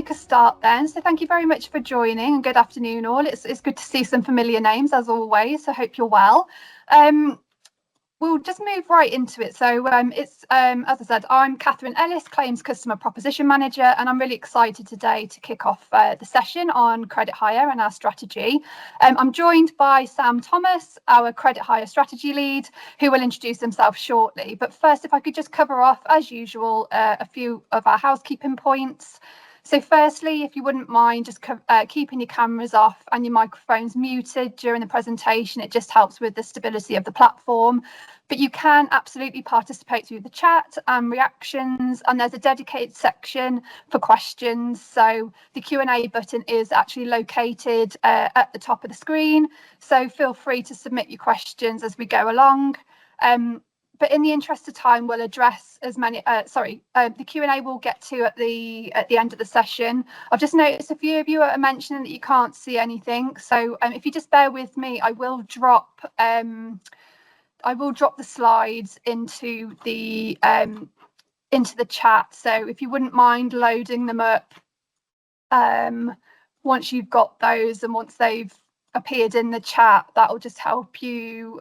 make a start then. So thank you very much for joining, and good afternoon all. It's good to see some familiar names as always. So hope you're well. We'll just move right into it. So as I said, I'm Catherine Ellis, Claims Customer Proposition Manager, and I'm really excited today to kick off the session on credit hire and our strategy. I'm joined by Sam Thomas, our credit hire strategy lead, who will introduce himself shortly. But first, if I could just cover off, as usual, a few of our housekeeping points. So firstly, if you wouldn't mind just keeping your cameras off and your microphones muted during the presentation, it just helps with the stability of the platform. But you can absolutely participate through the chat and reactions, and there's a dedicated section for questions. So the Q&A button is actually located at the top of the screen. So feel free to submit your questions as we go along. But in the interest of time, we'll address as many. The Q&A we'll get to at the end of the session. I've just noticed a few of you are mentioning that you can't see anything. So if you just bear with me, I will drop the slides into the chat. So if you wouldn't mind loading them up once you've got those, and once they've appeared in the chat, that'll just help you.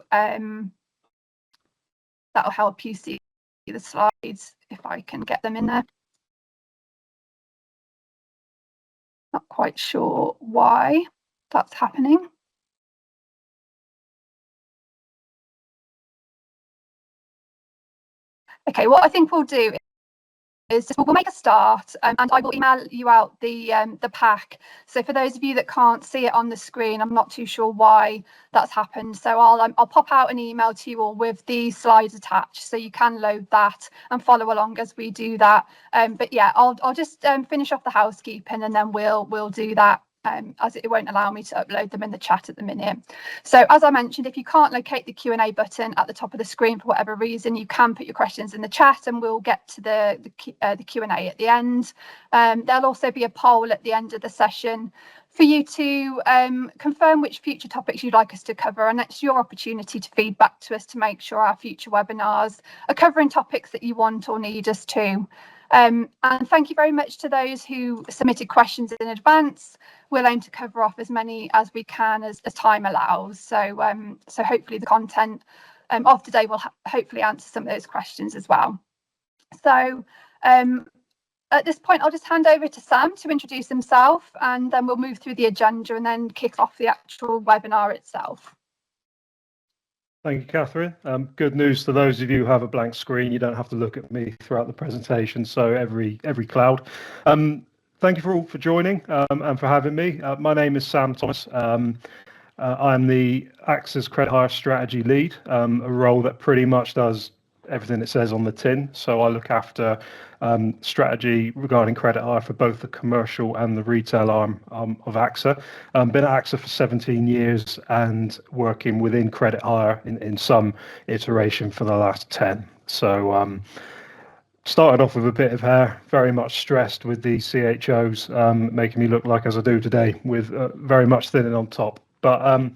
That'll help you see the slides if I can get them in there. Not quite sure why that's happening. Okay, what I think we'll do is we'll make a start, and I will email you out the pack. So for those of you that can't see it on the screen, I'm not too sure why that's happened. So I'll pop out an email to you all with the slides attached, so you can load that and follow along as we do that. But yeah, I'll just finish off the housekeeping, and then we'll do that. As it won't allow me to upload them in the chat at the minute. So as I mentioned, if you can't locate the Q&A button at the top of the screen for whatever reason, you can put your questions in the chat, and we'll get to the Q&A at the end. There'll also be a poll at the end of the session for you to confirm which future topics you'd like us to cover, and it's your opportunity to feed back to us to make sure our future webinars are covering topics that you want or need us to. And thank you very much to those who submitted questions in advance. We'll aim to cover off as many as we can as time allows. So hopefully the content of today will hopefully answer some of those questions as well. So at this point, I'll just hand over to Sam to introduce himself, and then we'll move through the agenda and then kick off the actual webinar itself. Thank you, Catherine. Good news to those of you who have a blank screen. You don't have to look at me throughout the presentation, so every cloud. Thank you all for joining and for having me. My name is Sam Thomas. I'm the AXA's Credit Hire Strategy Lead, a role that pretty much does everything it says on the tin. So I look after strategy regarding credit hire for both the commercial and the retail arm of AXA. Been at AXA for 17 years and working within credit hire in some iteration for the last 10. So started off with a bit of hair, very much stressed with the CHOs, making me look like as I do today, with very much thinning on top. But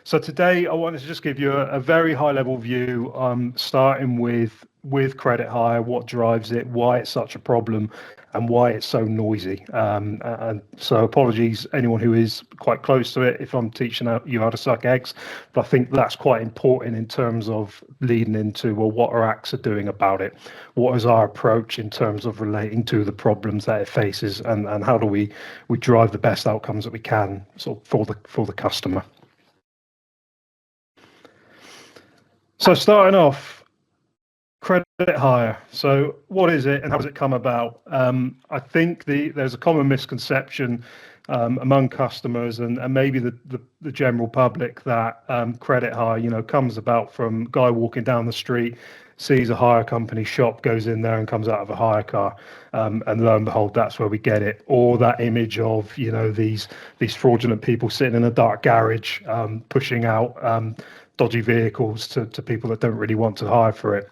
so today I wanted to just give you a very high level view, starting with credit hire, what drives it, why it's such a problem, and why it's so noisy. And so apologies anyone who is quite close to it if I'm teaching you how to suck eggs, but I think that's quite important in terms of leading into, well, what are AXA doing about it? What is our approach in terms of relating to the problems that it faces, and how do we drive the best outcomes that we can sort of for the customer? So starting off, credit hire. So what is it and how does it come about? I think there's a common misconception among customers and maybe the general public that credit hire, comes about from a guy walking down the street, sees a hire company shop, goes in there and comes out of a hire car, and lo and behold, that's where we get it. Or that image of these fraudulent people sitting in a dark garage, pushing out dodgy vehicles to people that don't really want to hire for it.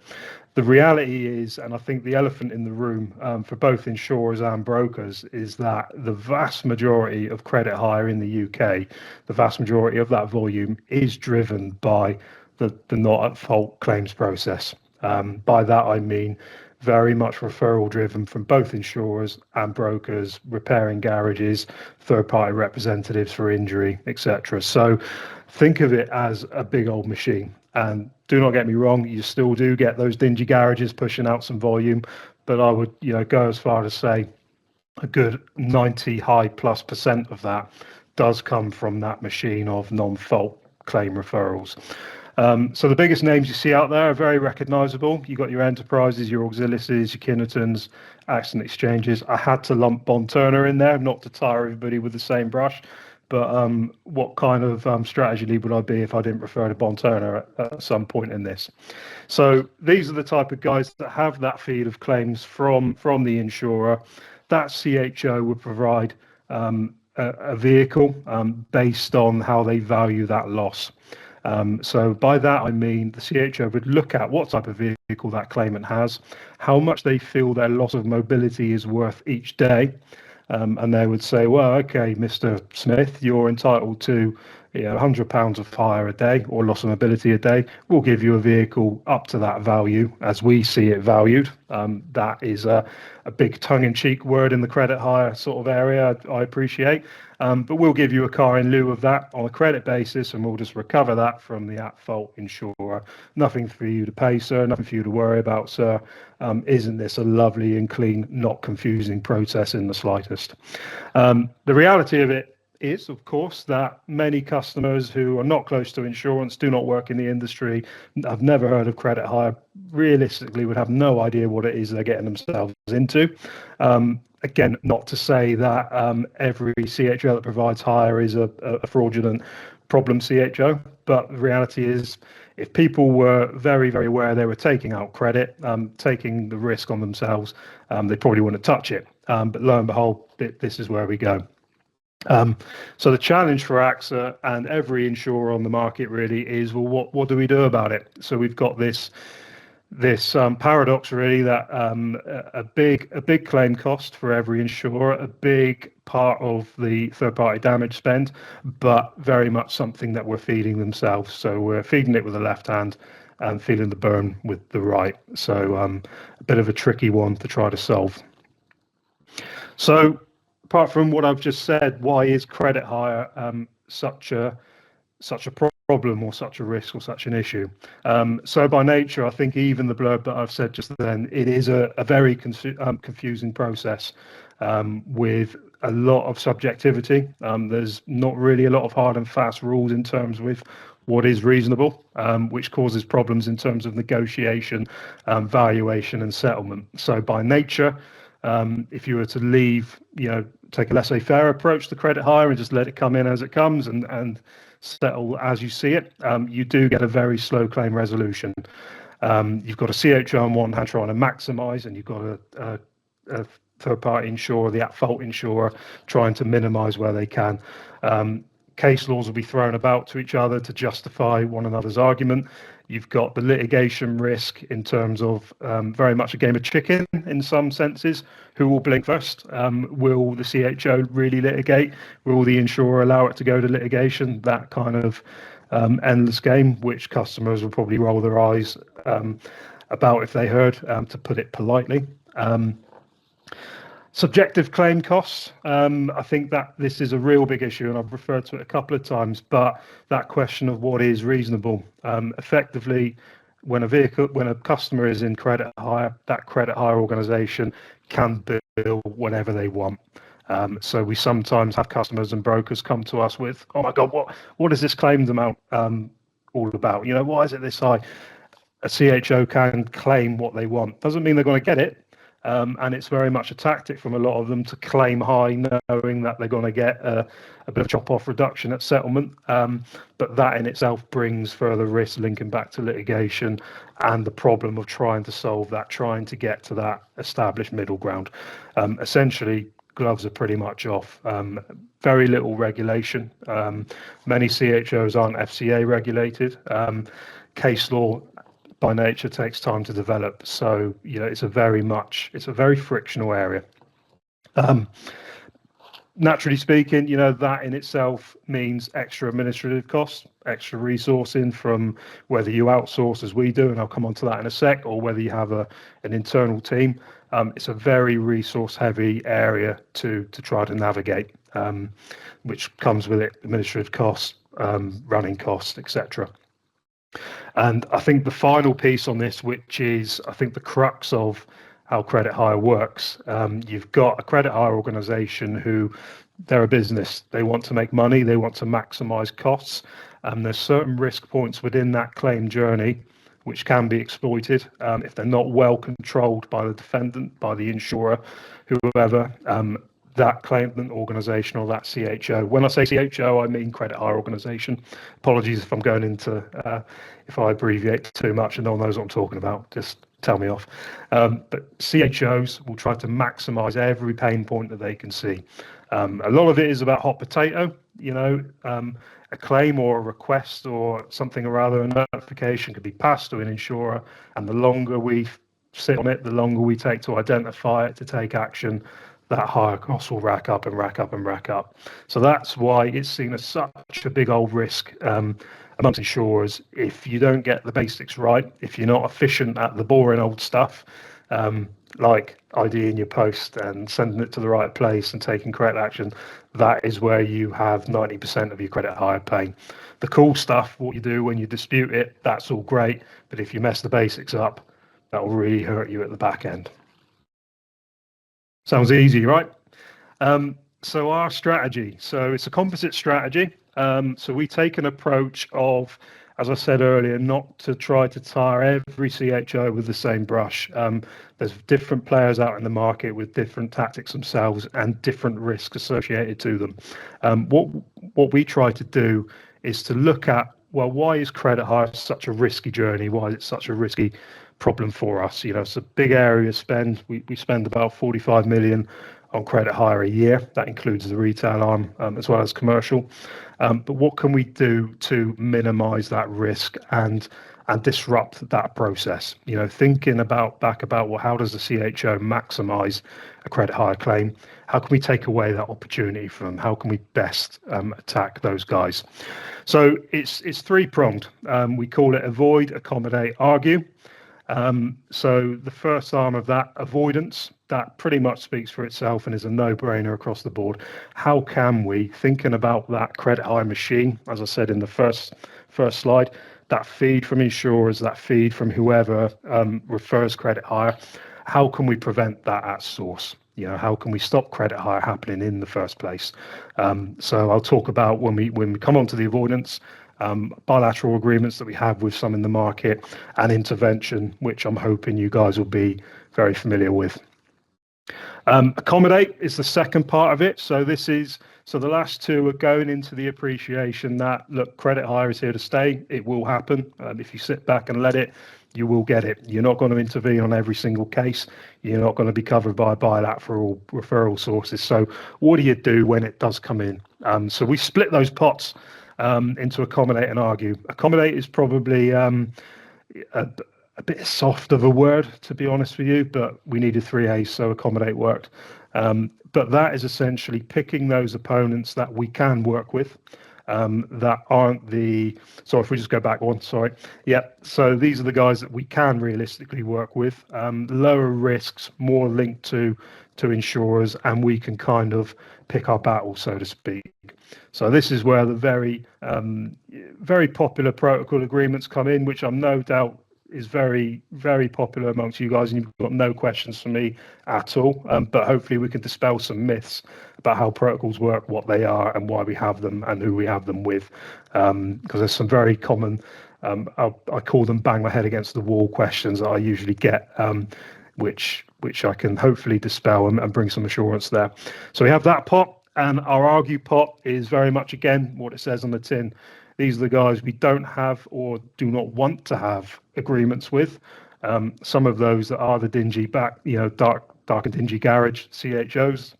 The reality is, and I think the elephant in the room for both insurers and brokers, is that the vast majority of credit hire in the UK, the vast majority of that volume is driven by the not at fault claims process. By that I mean very much referral driven from both insurers and brokers, repairing garages, third party representatives for injury, etc. So think of it as a big old machine. And do not get me wrong, you still do get those dingy garages pushing out some volume, but I would, go as far as say a good 90 high plus percent of that does come from that machine of non-fault claim referrals. So the biggest names you see out there are very recognisable. You've got your Enterprises, your Auxilises, your Kinnertons, Accident Exchanges. I had to lump Bond Turner in there, not to tire everybody with the same brush. But what kind of strategy lead would I be if I didn't refer to Bond Turner at some point in this? So these are the type of guys that have that feed of claims from the insurer. That CHO would provide a vehicle based on how they value that loss. So by that, I mean the CHO would look at what type of vehicle that claimant has, how much they feel their loss of mobility is worth each day. And they would say, well, okay, Mr. Smith, you're entitled to £100 of hire a day or loss of mobility a day. We'll give you a vehicle up to that value as we see it valued. That is a big tongue-in-cheek word in the credit hire sort of area, I appreciate. But we'll give you a car in lieu of that on a credit basis, and we'll just recover that from the at-fault insurer. Nothing for you to pay, sir. Nothing for you to worry about, sir. Isn't this a lovely and clean, not confusing process in the slightest? The reality of it is, of course, that many customers who are not close to insurance, do not work in the industry, have never heard of credit hire, realistically would have no idea what it is they're getting themselves into. Again, not to say that every CHO that provides hire is a fraudulent problem CHO, but the reality is if people were very, very aware they were taking out credit, taking the risk on themselves, they probably wouldn't touch it. But lo and behold, this is where we go. So the challenge for AXA and every insurer on the market really is, well, what do we do about it? So we've got this paradox really that a big claim cost for every insurer, a big part of the third party damage spend, but very much something that we're feeding themselves. So we're feeding it with the left hand and feeling the burn with the right. So a bit of a tricky one to try to solve. So apart from what I've just said, why is credit hire such a problem or such a risk or such an issue? So by nature, I think even the blurb that I've said just then, it is a very confusing process with a lot of subjectivity. There's not really a lot of hard and fast rules in terms with what is reasonable, which causes problems in terms of negotiation, valuation and settlement. So by nature, if you were to leave, take a laissez-faire approach to credit hire and just let it come in as it comes and settle as you see it, you do get a very slow claim resolution. You've got a CHO on one hand trying to maximise, and you've got a third-party insurer, the at-fault insurer, trying to minimise where they can. Case laws will be thrown about to each other to justify one another's argument. You've got the litigation risk in terms of very much a game of chicken in some senses. Who will blink first? Will the CHO really litigate? Will the insurer allow it to go to litigation? That kind of endless game, which customers will probably roll their eyes about if they heard, to put it politely. Subjective claim costs. I think that this is a real big issue, and I've referred to it a couple of times, but that question of what is reasonable. Effectively, when a customer is in credit hire, that credit hire organisation can bill whenever they want. So we sometimes have customers and brokers come to us with, oh my God, what is this claimed amount all about? Why is it this high? A CHO can claim what they want. Doesn't mean they're going to get it. And it's very much a tactic from a lot of them to claim high, knowing that they're going to get a bit of chop-off reduction at settlement. But that in itself brings further risk linking back to litigation and the problem of trying to solve that, trying to get to that established middle ground. Essentially, gloves are pretty much off. Very little regulation. Many CHOs aren't FCA regulated. Case law by nature takes time to develop, so it's a very frictional area. Naturally speaking, that in itself means extra administrative costs, extra resourcing from whether you outsource as we do, and I'll come on to that in a sec, or whether you have an internal team. It's a very resource-heavy area to try to navigate, which comes with it administrative costs, running costs, etc. And I think the final piece on this, which is I think the crux of how credit hire works, you've got a credit hire organisation who they're a business. They want to make money. They want to maximise costs. There's certain risk points within that claim journey which can be exploited if they're not well controlled by the defendant, by the insurer, whoever. That claimant organisation or that CHO. When I say CHO, I mean credit hire organisation. Apologies if I'm going into, if I abbreviate too much and no one knows what I'm talking about, just tell me off. But CHOs will try to maximise every pain point that they can see. A lot of it is about hot potato, a claim or a request or something or other, a notification could be passed to an insurer, and the longer we sit on it, the longer we take to identify it, to take action, that higher costs will rack up and rack up and rack up. So that's why it's seen as such a big old risk amongst insurers. If you don't get the basics right, if you're not efficient at the boring old stuff, like IDing your post and sending it to the right place and taking correct action, that is where you have 90% of your credit hire pain. The cool stuff, what you do when you dispute it, that's all great. But if you mess the basics up, that will really hurt you at the back end. Sounds easy, right? So our strategy, so it's a composite strategy. So we take an approach of, as I said earlier, not to try to tar every CHO with the same brush. There's different players out in the market with different tactics themselves and different risks associated to them. What we try to do is to look at, well, why is credit hire such a risky journey? Why is it such a risky problem for us? It's a big area of spend. We spend about 45 million on credit hire a year. That includes the retail arm as well as commercial. But what can we do to minimise that risk and disrupt that process? Thinking back about well, how does the CHO maximise a credit hire claim? How can we take away that opportunity from them? How can we best attack those guys? So it's three-pronged. We call it avoid, accommodate, argue. So the first arm of that, avoidance, that pretty much speaks for itself and is a no-brainer across the board. How can we, thinking about that credit hire machine, as I said in the first slide, that feed from insurers, that feed from whoever refers credit hire, how can we prevent that at source? How can we stop credit hire happening in the first place? So I'll talk about when we come on to the avoidance, bilateral agreements that we have with some in the market, and intervention, which I'm hoping you guys will be very familiar with. Accommodate is the second part of it. So the last two are going into the appreciation that, look, credit hire is here to stay. It will happen. If you sit back and let it, you will get it. You're not going to intervene on every single case. You're not going to be covered by bilateral referral sources. So what do you do when it does come in? So we split those pots into accommodate and argue. Accommodate is probably a bit soft of a word, to be honest with you, but we needed 3 A's, so accommodate worked. But that is essentially picking those opponents that we can work with, that aren't sorry, if we just go back one, sorry. Yeah, so these are the guys that we can realistically work with, lower risks, more linked to insurers, and we can kind of pick our battle, so to speak. So this is where the very popular protocol agreements come in, which I'm no doubt is very, very popular amongst you guys, and you've got no questions for me at all. But hopefully we can dispel some myths about how protocols work, what they are, and why we have them, and who we have them with. Because there's some very common, I call them bang my head against the wall questions that I usually get, which I can hopefully dispel and bring some assurance there. So we have that pot, and our argue pot is very much, again, what it says on the tin. These are the guys we don't have or do not want to have agreements with. Some of those that are the dingy dark and dingy garage CHOs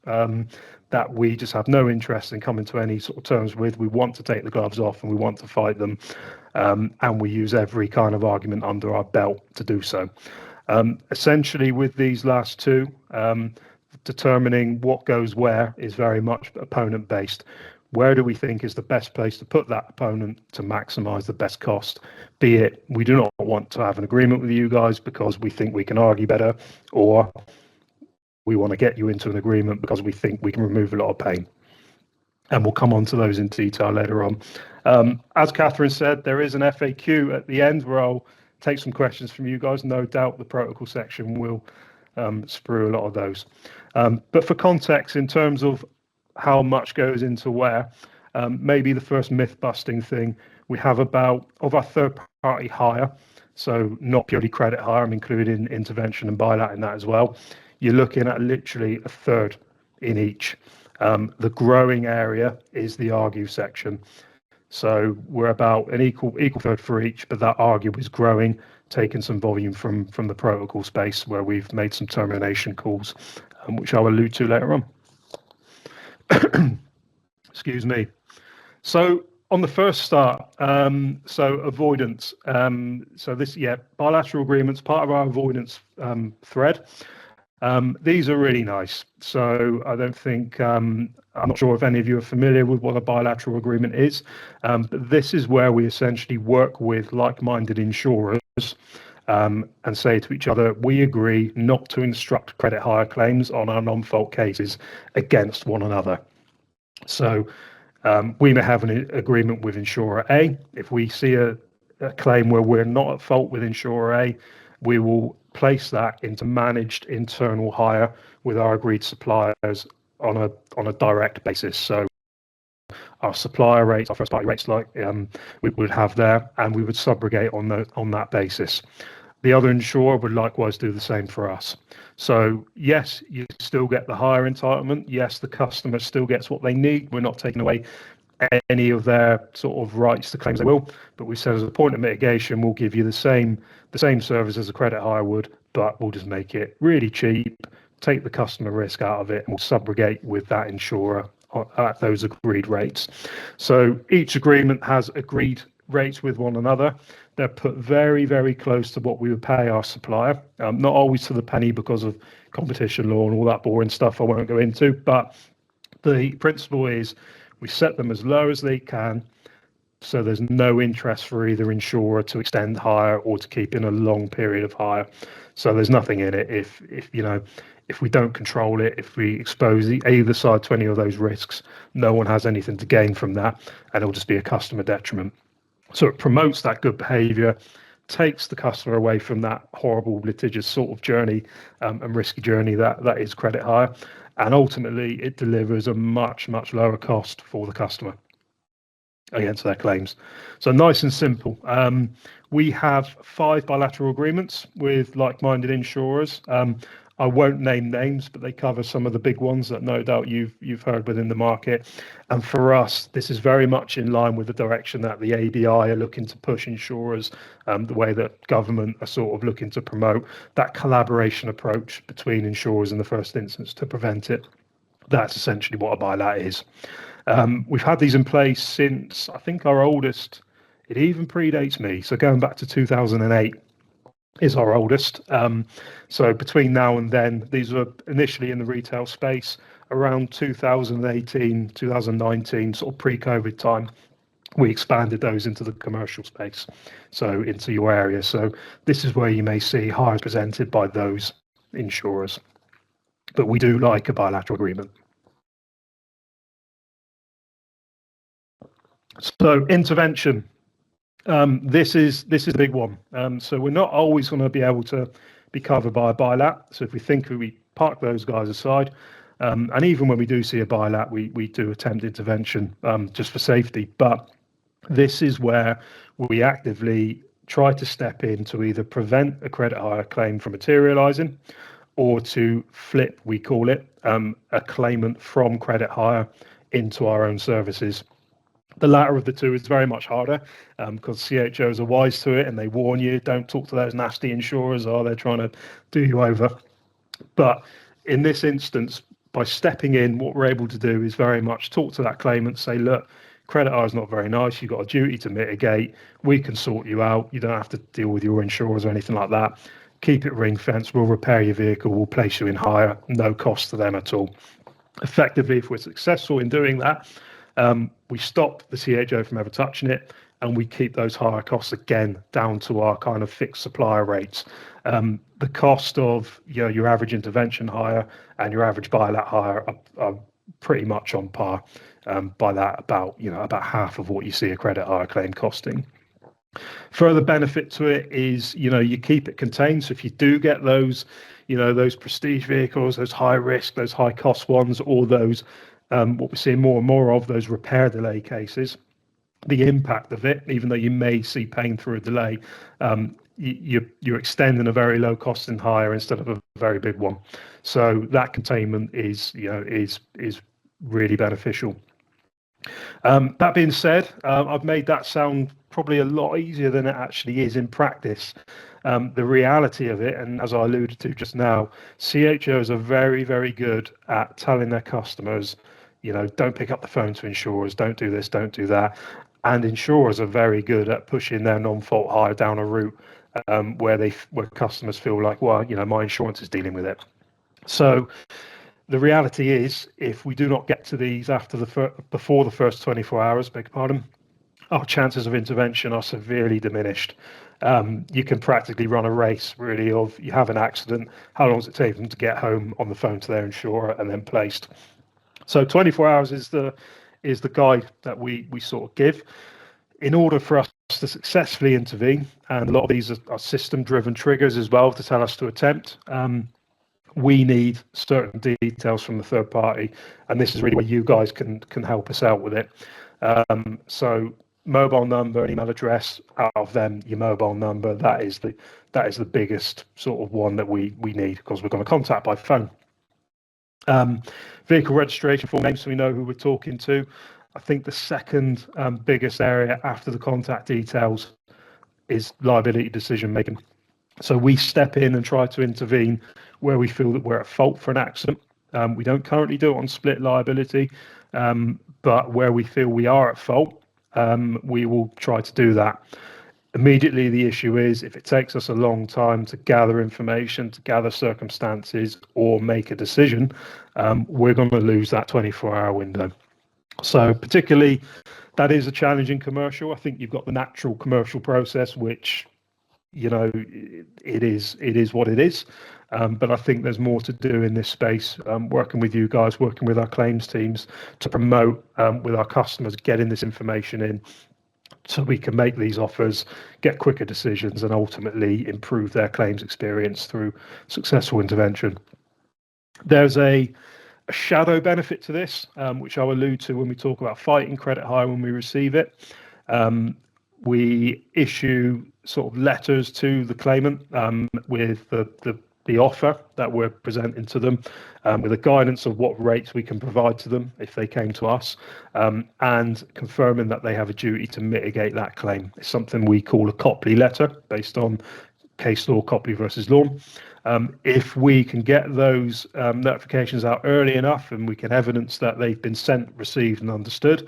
that we just have no interest in coming to any sort of terms with. We want to take the gloves off and we want to fight them, and we use every kind of argument under our belt to do so. Essentially, with these last two, the determining what goes where is very much opponent based. Where do we think is the best place to put that opponent to maximize the best cost? Be it we do not want to have an agreement with you guys because we think we can argue better, or we want to get you into an agreement because we think we can remove a lot of pain. And we'll come on to those in detail later on. As Catherine said, there is an FAQ at the end where I'll take some questions from you guys. No doubt the protocol section will sprue a lot of those. But for context, in terms of how much goes into where, maybe the first myth busting thing, we have about, of our third party hire, so not purely credit hire, I'm including intervention and BiLat in that as well. You're looking at literally a third in each. The growing area is the argue section. So we're about an equal third for each, but that argue is growing, taking some volume from the protocol space where we've made some termination calls, which I'll allude to later on. Excuse me. So on the first start, so avoidance. So this, bilateral agreements, part of our avoidance thread. These are really nice. So I don't think, I'm not sure if any of you are familiar with what a bilateral agreement is, but this is where we essentially work with like-minded insurers and say to each other, we agree not to instruct credit hire claims on our non-fault cases against one another. So we may have an agreement with insurer A. If we see a claim where we're not at fault with insurer A, we will place that into managed internal hire with our agreed suppliers on a direct basis. So our supplier rates, our first party rates, like we would have there, and we would subrogate on that basis. The other insurer would likewise do the same for us. So yes, you still get the hire entitlement. Yes, the customer still gets what they need. We're not taking away any of their sort of rights to claims they will, but we said as a point of mitigation, we'll give you the same service as a credit hire would, but we'll just make it really cheap, take the customer risk out of it, and we'll subrogate with that insurer at those agreed rates. So each agreement has agreed rates with one another. They're put very, very close to what we would pay our supplier. Not always to the penny because of competition law and all that boring stuff I won't go into, but the principle is we set them as low as they can, so there's no interest for either insurer to extend hire or to keep in a long period of hire. So there's nothing in it if we don't control it, if we expose either side to any of those risks, no one has anything to gain from that, and it'll just be a customer detriment. So it promotes that good behaviour, takes the customer away from that horrible litigious sort of journey and risky journey that is credit hire, and ultimately it delivers a much, much lower cost for the customer against their claims. So nice and simple. We have 5 bilateral agreements with like-minded insurers. I won't name names, but they cover some of the big ones that no doubt you've heard within the market. And for us, this is very much in line with the direction that the ABI are looking to push insurers, the way that government are sort of looking to promote that collaboration approach between insurers in the first instance to prevent it. That's essentially what a BiLat is. We've had these in place since, I think our oldest, it even predates me, so going back to 2008 is our oldest. So between now and then, these were initially in the retail space around 2018, 2019, sort of pre-COVID time. We expanded those into the commercial space, so into your area. So this is where you may see hires presented by those insurers. But we do like a bilateral agreement. So intervention. This is a big one. So we're not always going to be able to be covered by a BiLat. So if we park those guys aside, and even when we do see a BiLat, we do attempt intervention just for safety. But this is where we actively try to step in to either prevent a credit hire claim from materialising, or to flip, we call it, a claimant from credit hire into our own services. The latter of the two is very much harder because CHOs are wise to it and they warn you, don't talk to those nasty insurers, or they're trying to do you over. But in this instance, by stepping in, what we're able to do is very much talk to that claimant, say, look, credit hire is not very nice. You've got a duty to mitigate. We can sort you out. You don't have to deal with your insurers or anything like that. keep it ring fenced, we'll repair your vehicle, we'll place you in hire, no cost to them at all. Effectively, if we're successful in doing that, we stop the CHO from ever touching it, and we keep those hire costs again down to our kind of fixed supplier rates. The cost of your average intervention hire and your average buy-let hire are pretty much on par. By that, about half of what you see a credit hire claim costing. Further benefit to it is, you keep it contained. So if you do get those, those prestige vehicles, those high risk, those high cost ones, or those, what we're seeing more and more of, those repair delay cases, the impact of it, even though you may see pain through a delay, you're extending a very low cost in hire instead of a very big one. So that containment is really beneficial. That being said, I've made that sound probably a lot easier than it actually is in practice. The reality of it, and as I alluded to just now, CHOs are very, very good at telling their customers, don't pick up the phone to insurers, don't do this, don't do that. And insurers are very good at pushing their non-fault hire down a route where customers feel like, well, my insurance is dealing with it. So the reality is, if we do not get to these before the first 24 hours, beg your pardon, our chances of intervention are severely diminished. You can practically run a race, really, of you have an accident, how long does it take them to get home on the phone to their insurer and then placed? So 24 hours is the guide that we sort of give. In order for us to successfully intervene, and a lot of these are system-driven triggers as well to tell us to attempt, we need certain details from the third party, and this is really where you guys can help us out with it. So mobile number and email address, out of them your mobile number, that is the biggest sort of one that we need, because we're going to contact by phone. Vehicle registration, full name, so we know who we're talking to. I think the second biggest area after the contact details is liability decision making. So we step in and try to intervene where we feel that we're at fault for an accident. We don't currently do it on split liability, but where we feel we are at fault, we will try to do that. Immediately, the issue is if it takes us a long time to gather information, to gather circumstances, or make a decision, we're going to lose that 24-hour window. So particularly, that is a challenge in commercial. I think you've got the natural commercial process, which it is what it is. But I think there's more to do in this space, working with you guys, working with our claims teams to promote with our customers, getting this information in so we can make these offers, get quicker decisions, and ultimately improve their claims experience through successful intervention. There's a shadow benefit to this, which I'll allude to when we talk about fighting credit hire when we receive it. We issue sort of letters to the claimant with the offer that we're presenting to them, with a guidance of what rates we can provide to them if they came to us, and confirming that they have a duty to mitigate that claim. It's something we call a Copley letter, based on case law, Copley versus Law. If we can get those notifications out early enough and we can evidence that they've been sent, received and understood,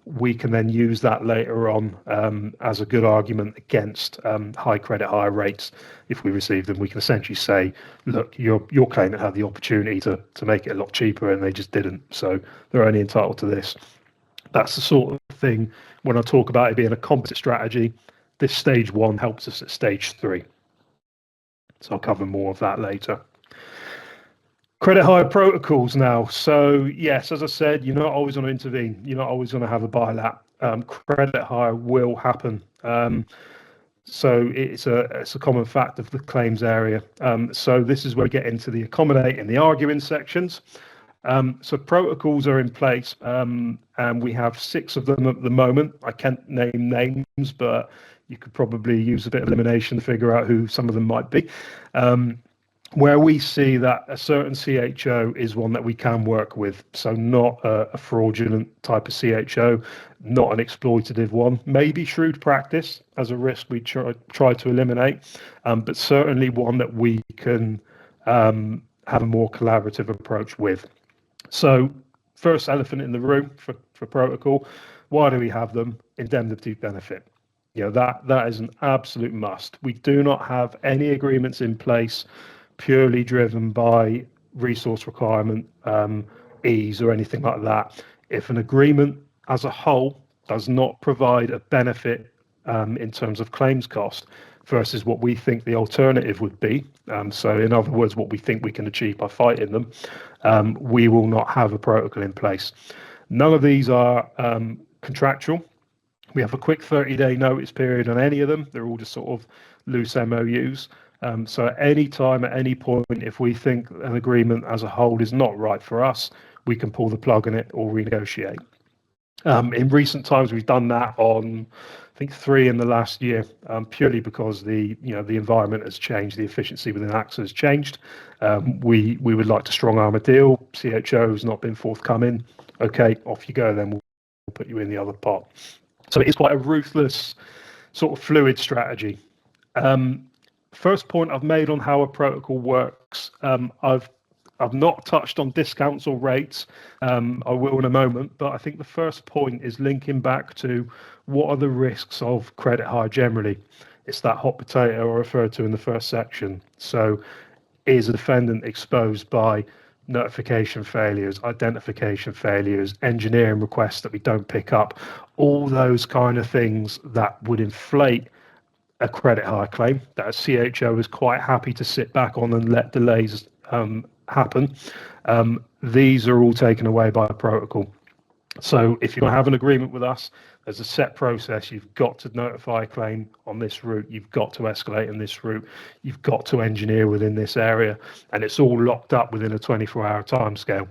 we can then use that later on as a good argument against high credit hire rates. If we receive them, we can essentially say, look, your claimant had the opportunity to make it a lot cheaper and they just didn't, so they're only entitled to this. That's the sort of thing, when I talk about it being a composite strategy, this stage 1 helps us at stage 3. So I'll cover more of that later. Credit hire protocols now. So yes, as I said, you're not always going to intervene. You're not always going to have a buy-let. Credit hire will happen. So it's a common fact of the claims area. So this is where we get into the accommodate and the arguing sections. So protocols are in place, and we have 6 of them at the moment. I can't name names, but you could probably use a bit of elimination to figure out who some of them might be. Where we see that a certain CHO is one that we can work with. So not a fraudulent type of CHO, not an exploitative one, maybe shrewd practice as a risk we try to eliminate, but certainly one that we can have a more collaborative approach with. So first elephant in the room for protocol, why do we have them? Indemnity benefit. that is an absolute must. We do not have any agreements in place purely driven by resource requirement, ease, or anything like that. If an agreement as a whole does not provide a benefit in terms of claims cost versus what we think the alternative would be, so in other words, what we think we can achieve by fighting them, we will not have a protocol in place. None of these are contractual. We have a quick 30-day notice period on any of them. They're all just sort of loose MOUs. So at any time, at any point, if we think an agreement as a whole is not right for us, we can pull the plug on it or renegotiate. In recent times, we've done that on, I think, 3 in the last year, purely because the environment has changed, the efficiency within AXA has changed. We would like to strong arm a deal. CHO has not been forthcoming. Okay, off you go. Then we'll put you in the other pot. So it is quite a ruthless, sort of fluid strategy. First point I've made on how a protocol works. I've not touched on discounts or rates. I will in a moment, but I think the first point is linking back to what are the risks of credit hire generally. It's that hot potato I referred to in the first section. So is a defendant exposed by notification failures, identification failures, engineering requests that we don't pick up, all those kind of things that would inflate a credit hire claim that a CHO is quite happy to sit back on and let delays happen. These are all taken away by a protocol. So if you're going to have an agreement with us, there's a set process. You've got to notify a claim on this route. You've got to escalate in this route. You've got to engineer within this area, and it's all locked up within a 24-hour timescale.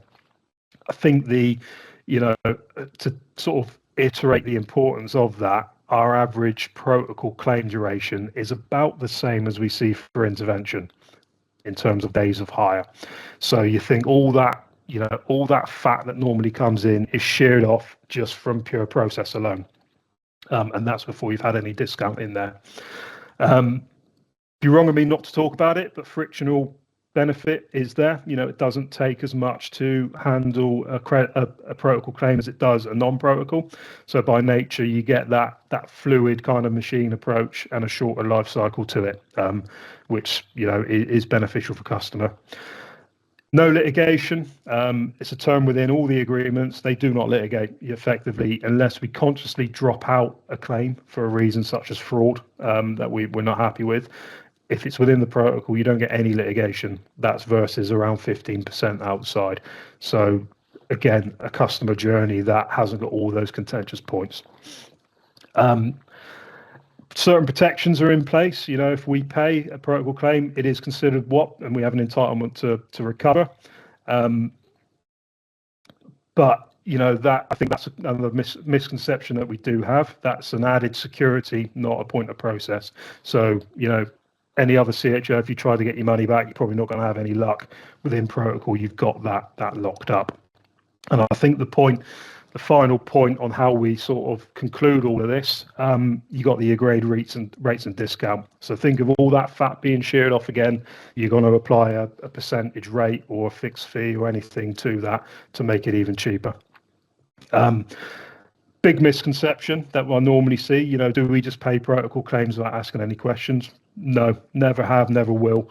I think to sort of iterate the importance of that, our average protocol claim duration is about the same as we see for intervention in terms of days of hire. So you think all that fat that normally comes in is sheared off just from pure process alone. And that's before you've had any discount in there. It'd be wrong of me not to talk about it, but frictional benefit is there. It doesn't take as much to handle a protocol claim as it does a non-protocol. So by nature, you get that fluid kind of machine approach and a shorter life cycle to it, which is beneficial for customer. No litigation. It's a term within all the agreements. They do not litigate effectively unless we consciously drop out a claim for a reason such as fraud that we're not happy with. If it's within the protocol, you don't get any litigation. That's versus around 15% outside. So again, a customer journey that hasn't got all those contentious points. Certain protections are in place. If we pay a protocol claim, it is considered what, and we have an entitlement to recover. But that, I think that's another misconception that we do have. That's an added security, not a point of process. So any other CHO, if you try to get your money back, you're probably not going to have any luck. Within protocol, you've got that locked up. And I think the final point on how we sort of conclude all of this, you got the agreed rates and discount. So think of all that fat being sheared off again. You're going to apply a percentage rate or a fixed fee or anything to that to make it even cheaper. Big misconception that I normally see, do we just pay protocol claims without asking any questions? No, never have, never will.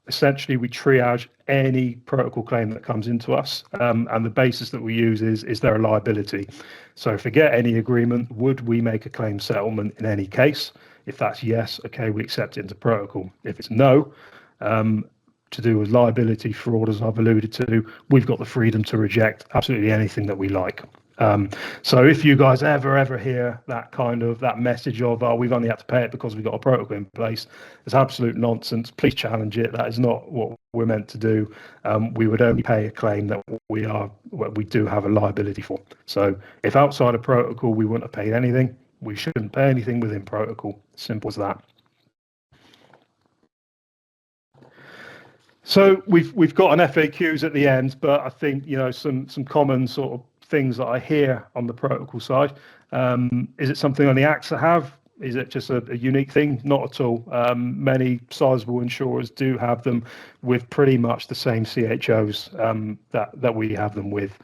Essentially, we triage any protocol claim that comes into us, and the basis that we use is there a liability? So forget any agreement. Would we make a claim settlement in any case? If that's yes, okay, we accept it into protocol. If it's no, to do with liability, fraud, as I've alluded to, we've got the freedom to reject absolutely anything that we like. So if you guys ever hear that message of, we've only had to pay it because we've got a protocol in place, it's absolute nonsense. Please challenge it. That is not what we're meant to do. We would only pay a claim that we do have a liability for. So if outside of protocol we wouldn't have paid anything, we shouldn't pay anything within protocol. Simple as that. So we've got an FAQs at the end, but I think some common sort of things that I hear on the protocol side. Is it something only AXA have? Is it just a unique thing? Not at all. Many sizable insurers do have them with pretty much the same CHOs that we have them with.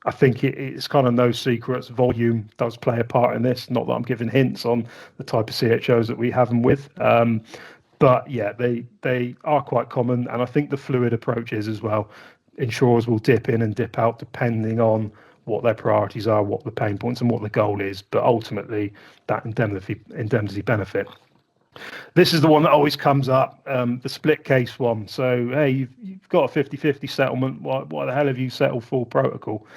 I think it's kind of no secrets. Volume does play a part in this. Not that I'm giving hints on the type of CHOs that we have them with. But yeah, they are quite common. And I think the fluid approach is as well. Insurers will dip in and dip out depending on what their priorities are, what the pain points and what the goal is. But ultimately, that indemnity benefit. This is the one that always comes up, the split case one. So, hey, you've got a 50-50 settlement. Why the hell have you settled full protocol?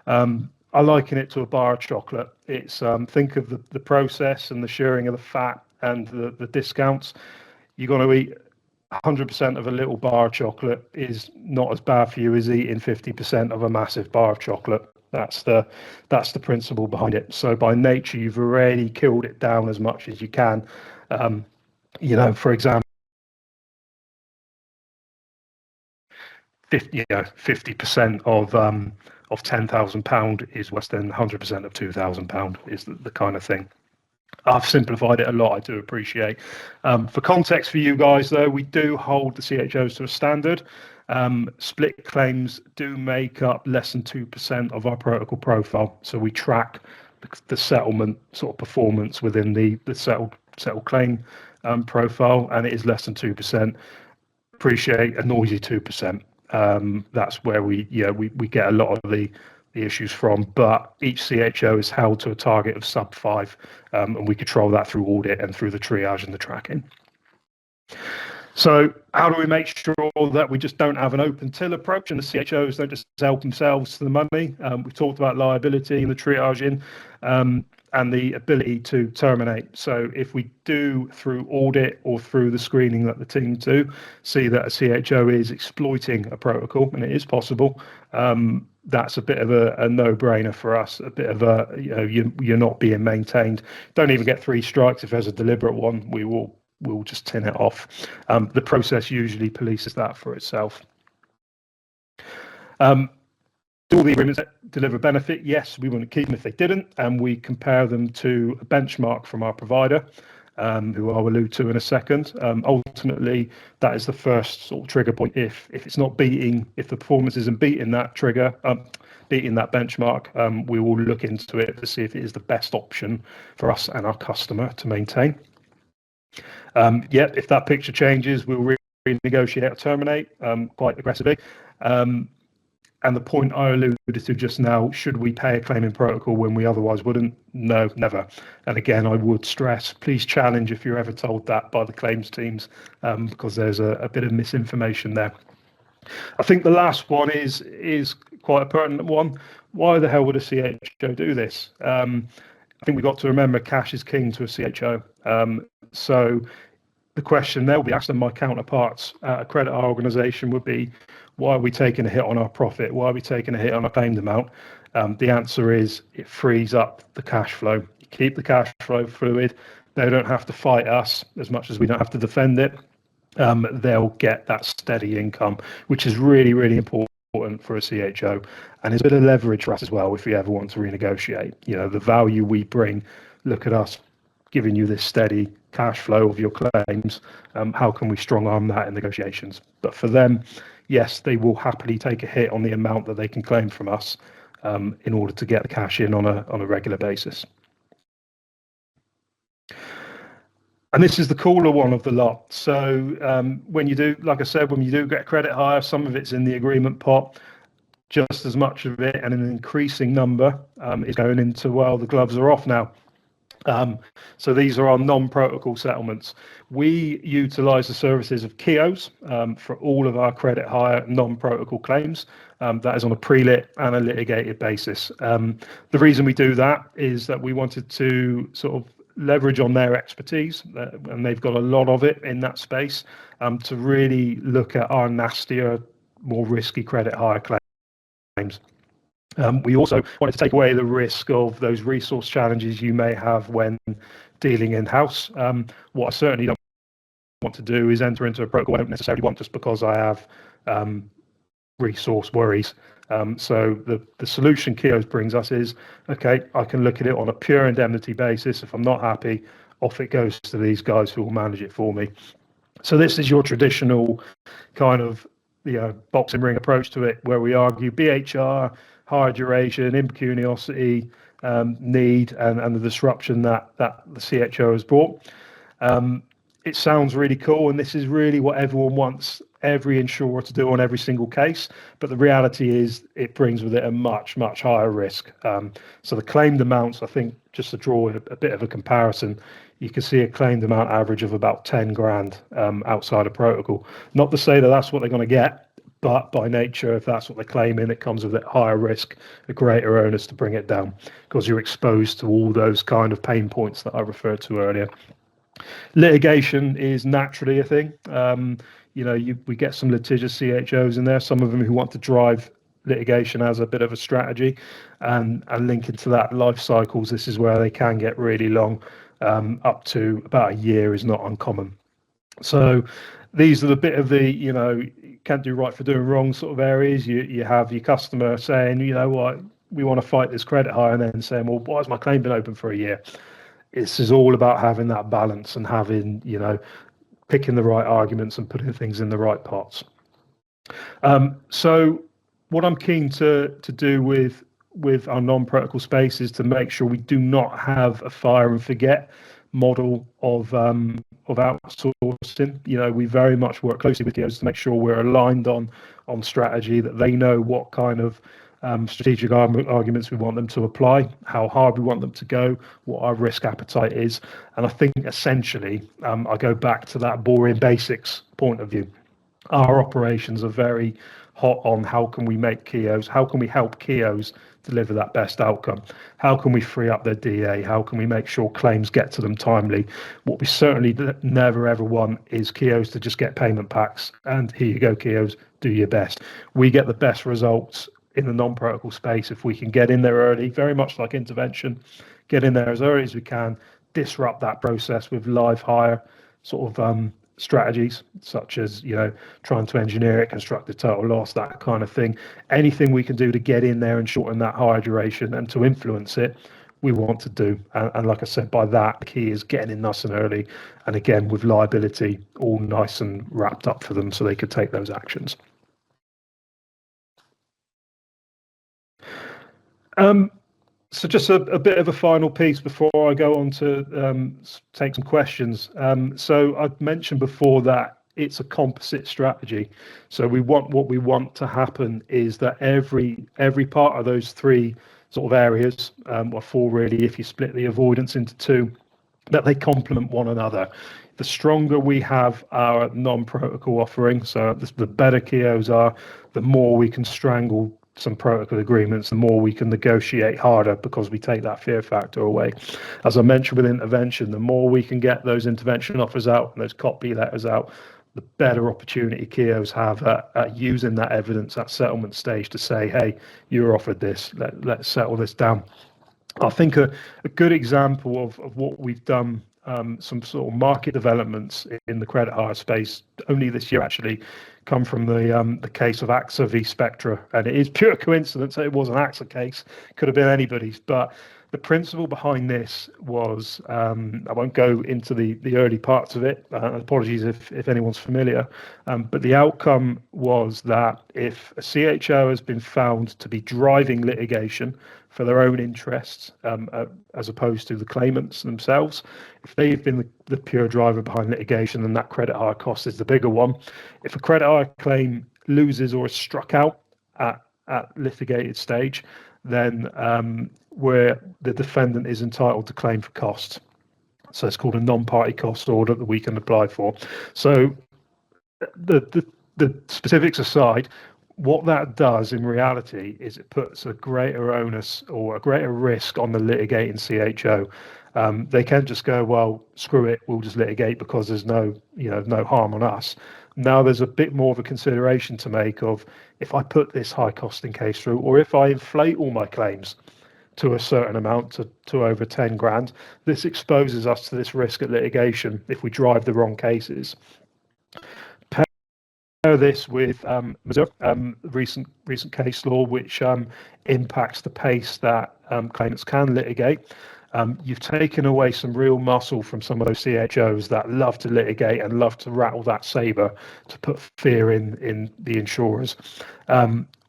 I liken it to a bar of chocolate. It's think of the process and the sharing of the fat and the discounts. You're going to eat 100% of a little bar of chocolate is not as bad for you as eating 50% of a massive bar of chocolate. That's the principle behind it. So by nature, you've already killed it down as much as you can. For example, 50% of £10,000 is less than 100% of £2,000 is the kind of thing. I've simplified it a lot, I do appreciate. For context for you guys, though, we do hold the CHOs to a standard. Split claims do make up less than 2% of our protocol profile. So we track the settlement sort of performance within the settled claim profile, and it is less than 2%. Appreciate a noisy 2%. That's where we get a lot of the issues from, but each CHO is held to a target of sub 5, and we control that through audit and through the triage and the tracking. So how do we make sure that we just don't have an open till approach and the CHOs don't just help themselves to the money? We've talked about liability and the triaging and the ability to terminate. So if we do through audit or through the screening that the team do see that a CHO is exploiting a protocol, and it is possible, that's a bit of a no-brainer for us. A bit of you're not being maintained. Don't even get 3 strikes if there's a deliberate one. We'll just tin it off. The process usually polices that for itself. Do all the agreements deliver benefit? Yes, we wouldn't keep them if they didn't, and we compare them to a benchmark from our provider, who I'll allude to in a second. Ultimately, that is the first sort of trigger point. If the performance isn't beating that trigger, beating that benchmark, we will look into it to see if it is the best option for us and our customer to maintain. If that picture changes, we'll renegotiate or terminate quite aggressively. And the point I alluded to just now, should we pay a claim in protocol when we otherwise wouldn't? No, never. And again, I would stress, please challenge if you're ever told that by the claims teams, because there's a bit of misinformation there. I think the last one is quite a pertinent one. Why the hell would a CHO do this? I think we've got to remember cash is king to a CHO. So the question there will be asked, and my counterparts at a credit organisation would be, why are we taking a hit on our profit? Why are we taking a hit on our claimed amount? The answer is it frees up the cash flow. You keep the cash flow fluid. They don't have to fight us as much as we don't have to defend it. They'll get that steady income, which is really, really important for a CHO, and it's a bit of leverage for us as well if we ever want to renegotiate. The value we bring. Look at us giving you this steady cash flow of your claims. How can we strong arm that in negotiations? But for them, yes, they will happily take a hit on the amount that they can claim from us in order to get the cash in on a regular basis. And this is the cooler one of the lot. So when you do, like I said, when you do get credit hire, some of it's in the agreement pot. Just as much of it, and an increasing number, is going into, well, the gloves are off now. So these are our non-protocol settlements. We utilise the services of KIOs for all of our credit hire non-protocol claims. That is on a pre-lit and a litigated basis. The reason we do that is that we wanted to sort of leverage on their expertise, and they've got a lot of it in that space, to really look at our nastier, more risky credit hire claims. We also wanted to take away the risk of those resource challenges you may have when dealing in-house. What I certainly don't want to do is enter into a protocol I don't necessarily want just because I have resource worries. So the solution Kios brings us is, okay, I can look at it on a pure indemnity basis. If I'm not happy, off it goes to these guys who will manage it for me. So this is your traditional kind of boxing ring approach to it, where we argue BHR higher duration, impecuniosity, need, and the disruption that the CHO has brought. It sounds really cool, and this is really what everyone wants every insurer to do on every single case. But the reality is, it brings with it a much, much higher risk. So the claimed amounts, I think, just to draw a bit of a comparison, you can see a claimed amount average of about 10 grand outside of protocol. Not to say that that's what they're going to get, but by nature, if that's what they're claiming, it comes with a higher risk, a greater onus to bring it down, because you're exposed to all those kind of pain points that I referred to earlier. Litigation is naturally a thing. We get some litigious CHOs in there, some of them who want to drive litigation as a bit of a strategy, and linking to that life cycles, this is where they can get really long. Up to about a year is not uncommon. So these are the bit of the, can't do right for doing wrong sort of areas. You have your customer saying, you know what, we want to fight this credit hire, and then saying, well, why has my claim been open for a year? This is all about having that balance and having, picking the right arguments and putting things in the right pots. So what I'm keen to do with our non-protocol space is to make sure we do not have a fire and forget model of outsourcing. We very much work closely with DOs to make sure we're aligned on strategy, that they know what kind of strategic arguments we want them to apply, how hard we want them to go, what our risk appetite is. And I think essentially, I go back to that boring basics point of view. Our operations are very hot on how can we make KEOs, how can we help KEOs deliver that best outcome, how can we free up their DA, how can we make sure claims get to them timely. What we certainly never ever want is KEOs to just get payment packs and here you go, KEOs, do your best. We get the best results in the non-protocol space if we can get in there early, very much like intervention, get in there as early as we can, disrupt that process with live hire sort of strategies, such as trying to engineer it, construct the total loss, that kind of thing. Anything we can do to get in there and shorten that higher duration and to influence it, we want to do. And like I said, by that, the key is getting in nice and early, and again with liability all nice and wrapped up for them so they could take those actions. So just a bit of a final piece before I go on to take some questions. So I've mentioned before that it's a composite strategy. So what we want to happen is that every part of those three sort of areas, or four really, if you split the avoidance into two, that they complement one another. The stronger we have our non-protocol offering, so the better KEOs are, the more we can strangle some protocol agreements, the more we can negotiate harder because we take that fear factor away. As I mentioned with intervention, the more we can get those intervention offers out and those copy letters out, the better opportunity KEOs have at using that evidence at settlement stage to say, hey, you're offered this, let's settle this down. I think a good example of what we've done, some sort of market developments in the credit hire space only this year actually come from the case of AXA v Spectra, and it is pure coincidence that it was an AXA case, could have been anybody's, but the principle behind this was, I won't go into the early parts of it, apologies if anyone's familiar, but the outcome was that if a CHO has been found to be driving litigation for their own interests, as opposed to the claimants themselves, if they've been the pure driver behind litigation, then that credit hire cost is the bigger one. If a credit hire claim loses or is struck out at litigated stage, then where the defendant is entitled to claim for costs. So it's called a non-party cost order that we can apply for. So the specifics aside, what that does in reality is it puts a greater onus or a greater risk on the litigating CHO. They can't just go, well, screw it, we'll just litigate because there's no harm on us. Now there's a bit more of a consideration to make of, if I put this high costing case through, or if I inflate all my claims to a certain amount, to over 10 grand, this exposes us to this risk at litigation if we drive the wrong cases. Pair this with Missouri, recent case law, which impacts the pace that claimants can litigate. You've taken away some real muscle from some of those CHOs that love to litigate and love to rattle that saber to put fear in the insurers.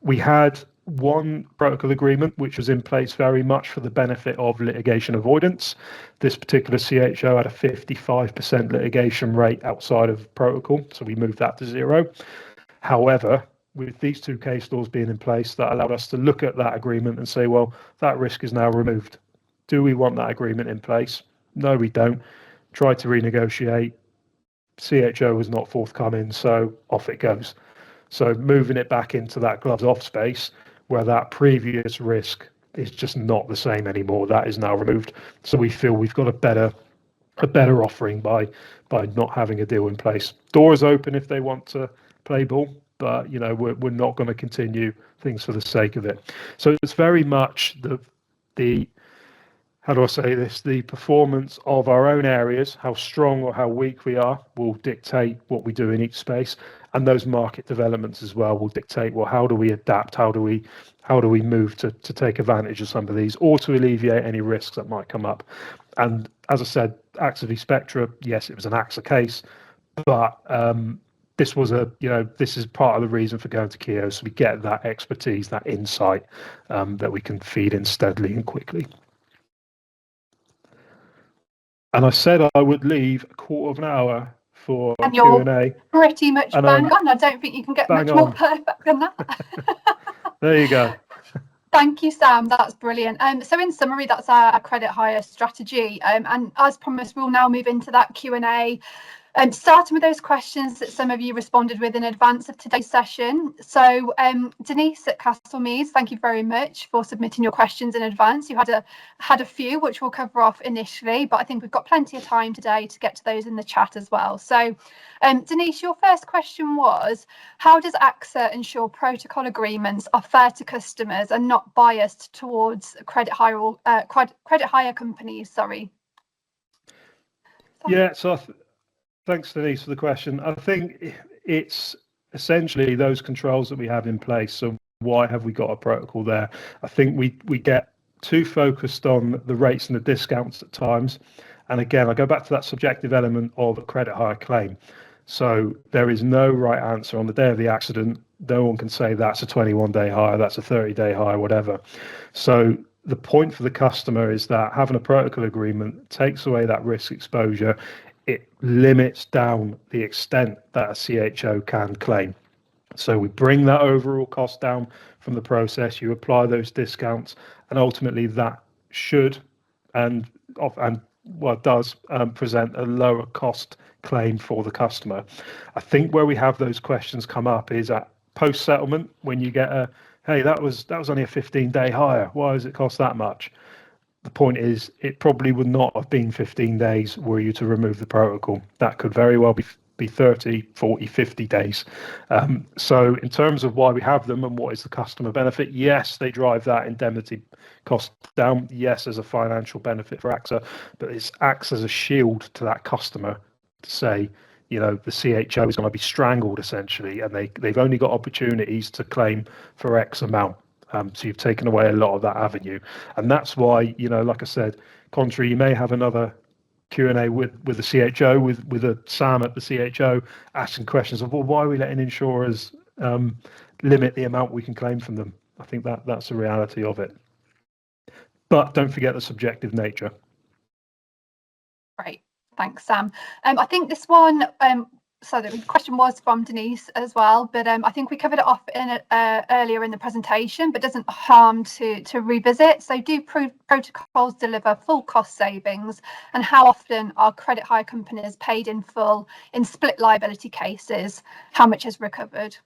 We had one protocol agreement which was in place very much for the benefit of litigation avoidance. This particular CHO had a 55% litigation rate outside of protocol, so we moved that to 0. However, with these 2 case laws being in place, that allowed us to look at that agreement and say, well, that risk is now removed. Do we want that agreement in place? No, we don't. Try to renegotiate. CHO was not forthcoming, so off it goes. So moving it back into that gloves off space where that previous risk is just not the same anymore. That is now removed. So we feel we've got a better offering by not having a deal in place. Doors open if they want to play ball, but we're not going to continue things for the sake of it. So it's very much the how do I say this? The performance of our own areas, how strong or how weak we are, will dictate what we do in each space, and those market developments as well will dictate, well, how do we adapt? How do we move to take advantage of some of these, or to alleviate any risks that might come up? And as I said, AXA v Spectra, yes, it was an AXA case, but this was this is part of the reason for going to Keogh, so we get that expertise, that insight that we can feed in steadily and quickly. And I said I would leave a quarter of an hour for Q&A. Pretty much bang on. I don't think you can get much more perfect than that. There you go. Thank you, Sam. That's brilliant. So in summary, that's our credit hire strategy. And as promised, we'll now move into that Q&A. Starting with those questions that some of you responded with in advance of today's session. So Denise at Castlemeads, thank you very much for submitting your questions in advance. You had a few which we'll cover off initially, but I think we've got plenty of time today to get to those in the chat as well. So Denise, your first question was, how does AXA ensure protocol agreements are fair to customers and not biased towards credit hire companies? Sorry. Yeah, so thanks, Denise, for the question. I think it's essentially those controls that we have in place. So why have we got a protocol there? I think we get too focused on the rates and the discounts at times. And again, I go back to that subjective element of a credit hire claim. So there is no right answer on the day of the accident. No one can say that's a 21-day hire, that's a 30-day hire, whatever. So the point for the customer is that having a protocol agreement takes away that risk exposure. It limits down the extent that a CHO can claim. So we bring that overall cost down from the process, you apply those discounts, and ultimately that should and does present a lower cost claim for the customer. I think where we have those questions come up is at post-settlement, when you get hey, that was only a 15-day hire, why does it cost that much? The point is, it probably would not have been 15 days were you to remove the protocol. That could very well be 30, 40, 50 days. So in terms of why we have them and what is the customer benefit, yes, they drive that indemnity cost down. Yes, there's a financial benefit for AXA, but it acts as a shield to that customer to say, the CHO is going to be strangled essentially, and they've only got opportunities to claim for X amount. So you've taken away a lot of that avenue, and that's why, like I said, contrary, you may have another Q&A with the CHO, with a Sam at the CHO asking questions of, well, why are we letting insurers limit the amount we can claim from them? I think that's the reality of it. But don't forget the subjective nature. Great, thanks, Sam. I think this one. So the question was from Denise as well, but I think we covered it off earlier in the presentation, but doesn't harm to revisit. So do protocols deliver full cost savings, and how often are credit hire companies paid in full in split liability cases? How much is recovered?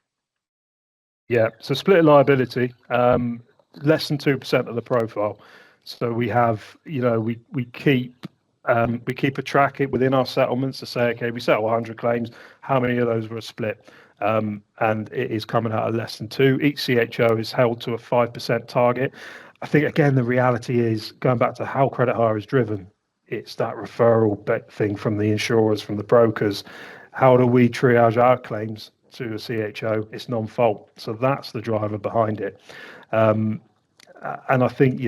Yeah, so split liability, less than 2% of the profile. So we have, we keep a track within our settlements to say, okay, we settle 100 claims, how many of those were split? And it is coming out at less than 2. Each CHO is held to a 5% target. I think, again, the reality is, going back to how credit hire is driven, it's that referral thing from the insurers, from the brokers. How do we triage our claims to a CHO? It's non-fault. So that's the driver behind it. And I think,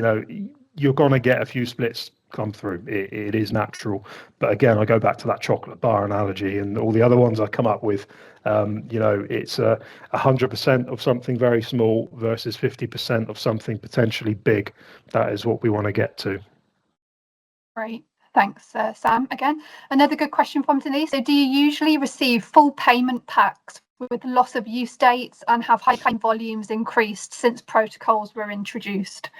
you're going to get a few splits come through. It is natural. But again, I go back to that chocolate bar analogy and all the other ones I come up with. It's 100% of something very small versus 50% of something potentially big. That is what we want to get to. Great. Thanks, Sam. Again, another good question from Denise. So do you usually receive full payment packs with loss of use dates, and have high claim volumes increased since protocols were introduced?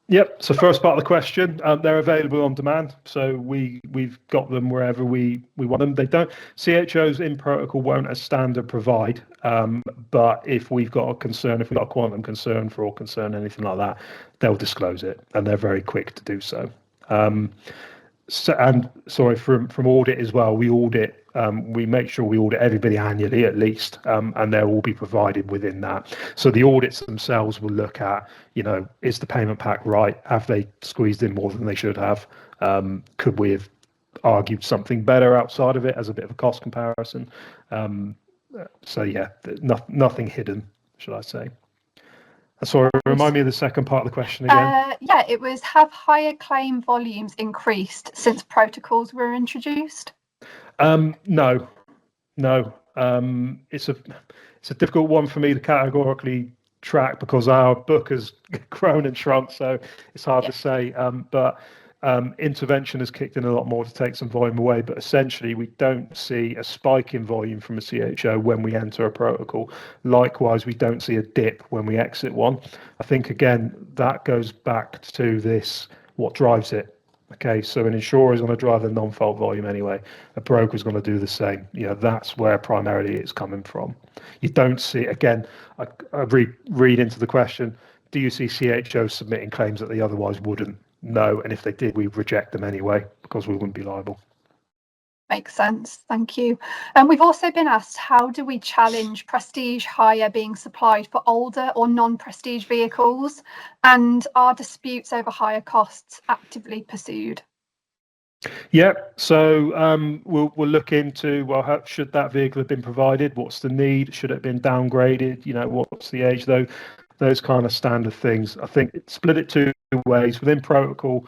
Yep. So first part of the question, they're available on demand. So we've got them wherever we want them. They don't, CHOs in protocol won't as standard provide, but if we've got a concern, if we've got a quantum concern, fraud concern, anything like that, they'll disclose it, and they're very quick to do so. And sorry, from audit as well, we audit, we make sure we audit everybody annually at least, and they'll all be provided within that. So the audits themselves will look at, is the payment pack right? Have they squeezed in more than they should have? Could we have argued something better outside of it as a bit of a cost comparison? So yeah, nothing hidden, should I say. Sorry, remind me of the second part of the question again. Yeah, it was, have higher claim volumes increased since protocols were introduced? No. It's a difficult one for me to categorically track because our book has grown and shrunk, so it's hard to say. But intervention has kicked in a lot more to take some volume away. But essentially, we don't see a spike in volume from a CHO when we enter a protocol. Likewise, we don't see a dip when we exit one. I think, again, that goes back to this, what drives it. Okay, so an insurer is going to drive the non-fault volume anyway. A broker is going to do the same. That's where primarily it's coming from. You don't see, again, I read into the question, do you see CHOs submitting claims that they otherwise wouldn't? No, and if they did, we reject them anyway because we wouldn't be liable. Makes sense, thank you. And we've also been asked, how do we challenge prestige hire being supplied for older or non-prestige vehicles, and are disputes over hire costs actively pursued? Yeah, so we'll look into, well, should that vehicle have been provided? What's the need? Should it have been downgraded? What's the age? Those kind of standard things. I think split it two ways. Within protocol,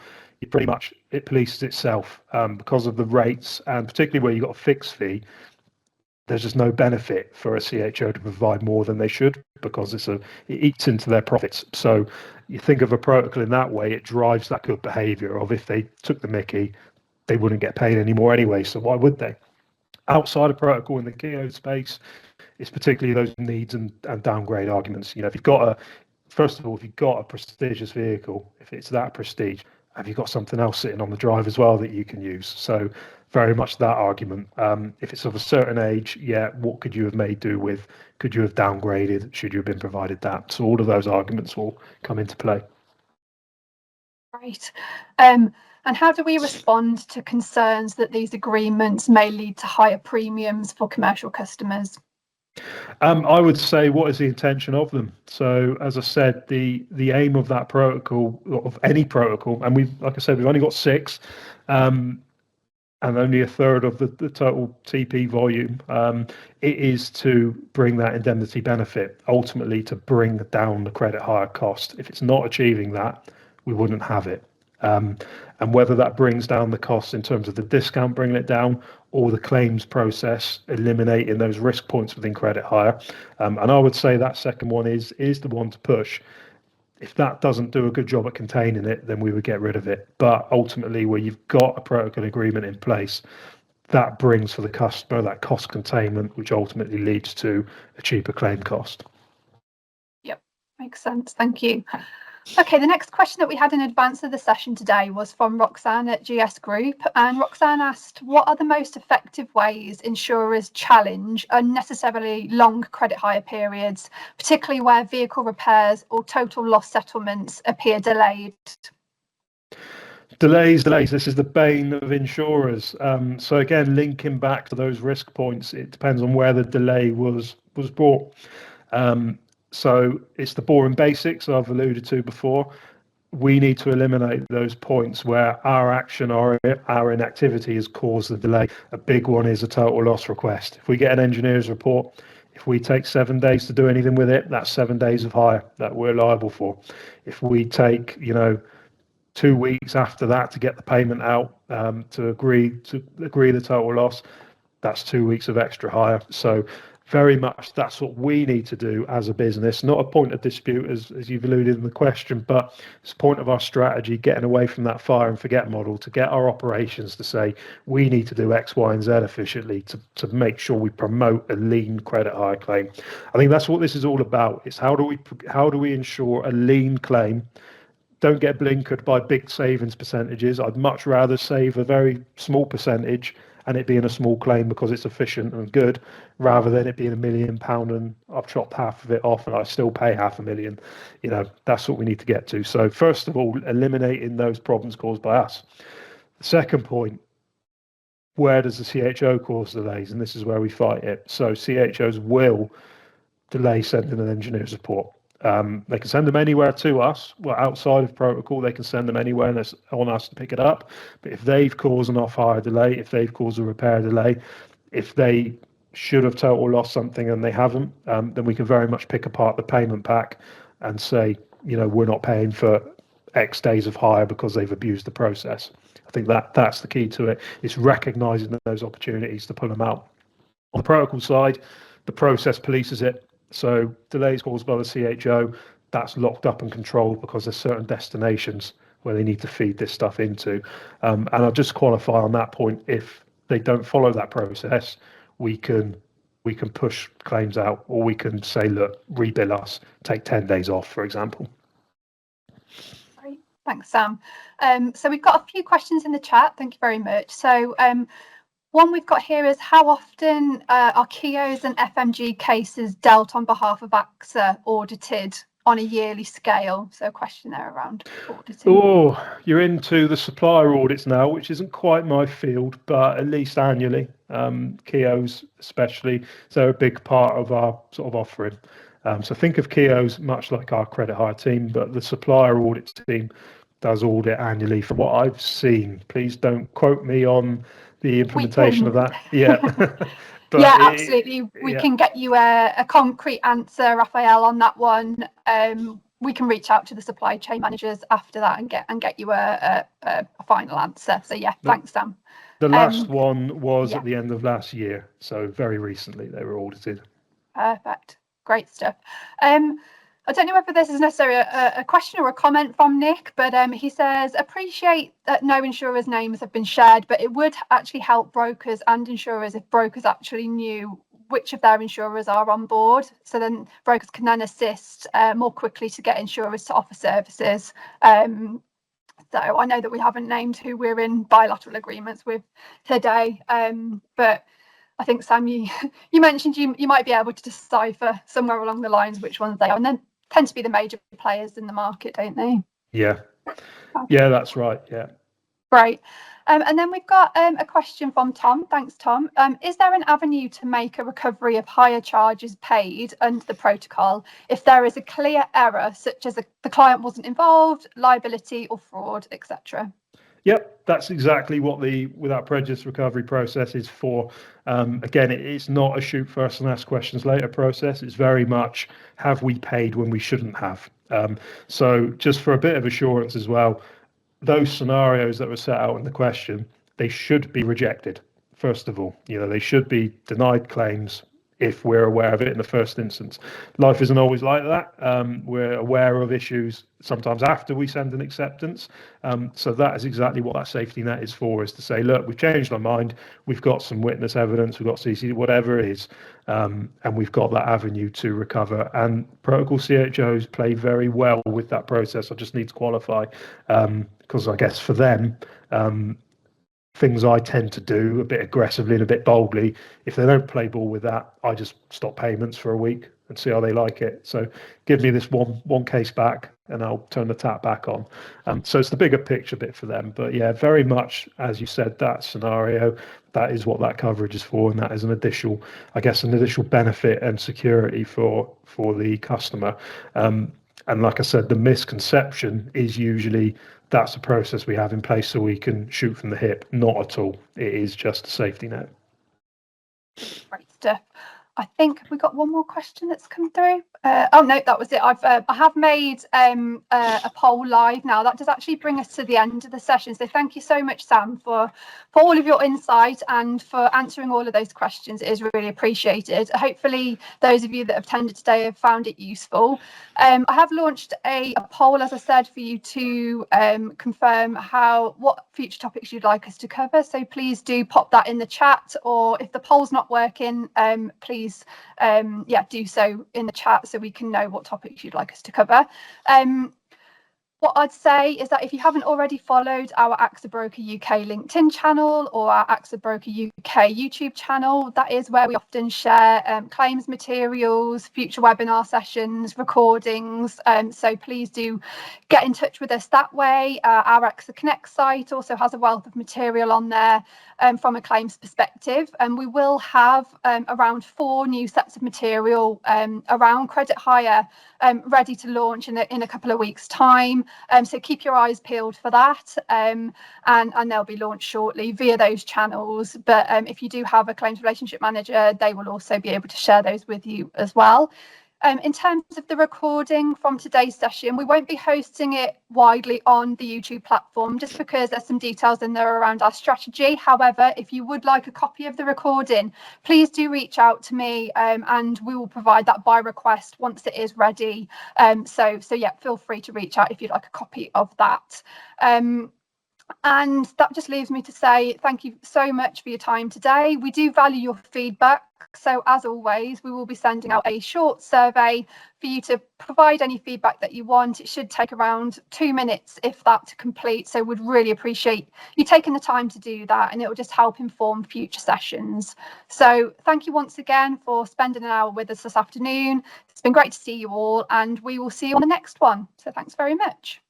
pretty much it polices itself because of the rates, and particularly where you've got a fixed fee. There's just no benefit for a CHO to provide more than they should because it eats into their profits. So you think of a protocol in that way, it drives that good behaviour of, if they took the mickey, they wouldn't get paid anymore anyway. So why would they? Outside of protocol in the KEO space, it's particularly those needs and downgrade arguments. If you've got first of all, if you've got a prestigious vehicle, if it's that prestige, have you got something else sitting on the drive as well that you can use? So very much that argument. If it's of a certain age, what could you have made do with? Could you have downgraded? Should you have been provided that? So all of those arguments will come into play. Great. And how do we respond to concerns that these agreements may lead to higher premiums for commercial customers? I would say, what is the intention of them? So, as I said, the aim of that protocol, of any protocol, and like I said, we've only got 6, and only a third of the total TP volume. It is to bring that indemnity benefit, ultimately to bring down the credit hire cost. If it's not achieving that, we wouldn't have it. And whether that brings down the cost in terms of the discount, bringing it down, or the claims process, eliminating those risk points within credit hire. And I would say that second one is the one to push. If that doesn't do a good job at containing it, then we would get rid of it. But ultimately, where you've got a protocol agreement in place, that brings for the customer that cost containment, which ultimately leads to a cheaper claim cost. Yep, makes sense. Thank you. Okay, the next question that we had in advance of the session today was from Roxanne at GS Group, and Roxanne asked, what are the most effective ways insurers challenge unnecessarily long credit hire periods, particularly where vehicle repairs or total loss settlements appear delayed? Delays. This is the bane of insurers. So again, linking back to those risk points, it depends on where the delay was brought. So it's the boring basics I've alluded to before. We need to eliminate those points where our action or our inactivity has caused the delay. A big one is a total loss request. If we get an engineer's report, if we take 7 days to do anything with it, that's 7 days of hire that we're liable for. If we take, 2 weeks after that to get the payment out, to agree the total loss. That's 2 weeks of extra hire. So very much that's what we need to do as a business. Not a point of dispute, as you've alluded in the question, but it's a point of our strategy, getting away from that fire and forget model, to get our operations to say we need to do X, Y, and Z efficiently to make sure we promote a lean credit hire claim. I think that's what this is all about. It's how do we ensure a lean claim. Don't get blinkered by big savings percentages. I'd much rather save a very small percentage and it being a small claim because it's efficient and good, rather than it being £1 million and I've chopped half of it off and I still pay $500,000. You know, that's what we need to get to. So first of all, eliminating those problems caused by us. The second point, where does the CHO cause delays? And this is where we fight it. So CHOs will delay sending an engineer's report. They can send them anywhere to us. Well, outside of protocol, they can send them anywhere and it's on us to pick it up. But if they've caused an off-hire delay, if they've caused a repair delay, if they should have total lost something and they haven't, then we can very much pick apart the payment pack and say, you know, we're not paying for X days of hire because they've abused the process. I think that's the key to it. It's recognising those opportunities to pull them out. On the protocol side, the process polices it. So delays caused by the CHO, that's locked up and controlled because there's certain destinations where they need to feed this stuff into. And I'll just qualify on that point. If they don't follow that process, we can push claims out, or we can say, look, rebill us, take 10 days off, for example. Great, thanks, Sam. So we've got a few questions in the chat. Thank you very much. So one we've got here is, how often are KIOs and FMG cases dealt on behalf of AXA audited on a yearly scale? So a question there around auditing. Oh, you're into the supplier audits now, which isn't quite my field, but at least annually. KIOs especially, so a big part of our sort of offering. So think of KIOs much like our credit hire team, but the supplier audit team does audit annually from what I've seen. Please don't quote me on the implementation of that. Yeah. But yeah, absolutely. We can get you a concrete answer, Raphael, on that one. We can reach out to the supply chain managers after that and get you a final answer. So yeah, thanks, Sam. The last one was at the end of last year, so very recently they were audited. Perfect. Great stuff. I don't know whether this is necessarily a question or a comment from Nick, but he says, appreciate that no insurers' names have been shared, but it would actually help brokers and insurers if brokers actually knew which of their insurers are on board. So then brokers can then assist more quickly to get insurers to offer services. So I know that we haven't named who we're in bilateral agreements with today, but I think, Sam, you mentioned you might be able to decipher somewhere along the lines which ones they are, and then tend to be the major players in the market, don't they? Yeah, that's right. Yeah. Great. And then we've got a question from Tom. Thanks, Tom. Is there an avenue to make a recovery of higher charges paid under the protocol if there is a clear error, such as the client wasn't involved, liability or fraud, etc.? Yep, that's exactly what the without prejudice recovery process is for. Again, it's not a shoot first and ask questions later process. It's very much, have we paid when we shouldn't have? So just for a bit of assurance as well, those scenarios that were set out in the question, they should be rejected. First of all, they should be denied claims if we're aware of it in the first instance. Life isn't always like that. We're aware of issues sometimes after we send an acceptance. So that is exactly what that safety net is for, is to say, look, we've changed our mind. We've got some witness evidence. We've got CC, whatever it is. And we've got that avenue to recover. And protocol CHOs play very well with that process. I just need to qualify because I guess for them, things I tend to do a bit aggressively and a bit boldly, if they don't play ball with that, I just stop payments for a week and see how they like it. So give me this one case back and I'll turn the tap back on. So it's the bigger picture bit for them. But yeah, very much, as you said, that scenario, that is what that coverage is for. And that is an additional benefit and security for the customer. And like I said, the misconception is usually that's a process we have in place so we can shoot from the hip. Not at all. It is just a safety net. Great stuff. I think we got one more question that's come through. Oh no, that was it. I have made a poll live now. That does actually bring us to the end of the session. So thank you so much, Sam, for all of your insight and for answering all of those questions. It is really appreciated. Hopefully, those of you that have attended today have found it useful. I have launched a poll, as I said, for you to confirm what future topics you'd like us to cover. So please do pop that in the chat, or if the poll's not working, please do so in the chat so we can know what topics you'd like us to cover. What I'd say is that if you haven't already followed our AXA Broker UK LinkedIn channel or our AXA Broker UK YouTube channel, that is where we often share claims materials, future webinar sessions, recordings. So please do get in touch with us that way. Our AXA Connect site also has a wealth of material on there from a claims perspective. And we will have around 4 new sets of material around credit hire ready to launch in a couple of weeks' time. So keep your eyes peeled for that, and they'll be launched shortly via those channels. But if you do have a claims relationship manager, they will also be able to share those with you as well. In terms of the recording from today's session, we won't be hosting it widely on the YouTube platform just because there's some details in there around our strategy. However, if you would like a copy of the recording, please do reach out to me and we will provide that by request once it is ready. So yeah, feel free to reach out if you'd like a copy of that. And that just leaves me to say thank you so much for your time today. We do value your feedback. So as always, we will be sending out a short survey for you to provide any feedback that you want. It should take around 2 minutes, if that, to complete. So would really appreciate you taking the time to do that, and it will just help inform future sessions. So thank you once again for spending an hour with us this afternoon. It's been great to see you all, and we will see you on the next one. So thanks very much.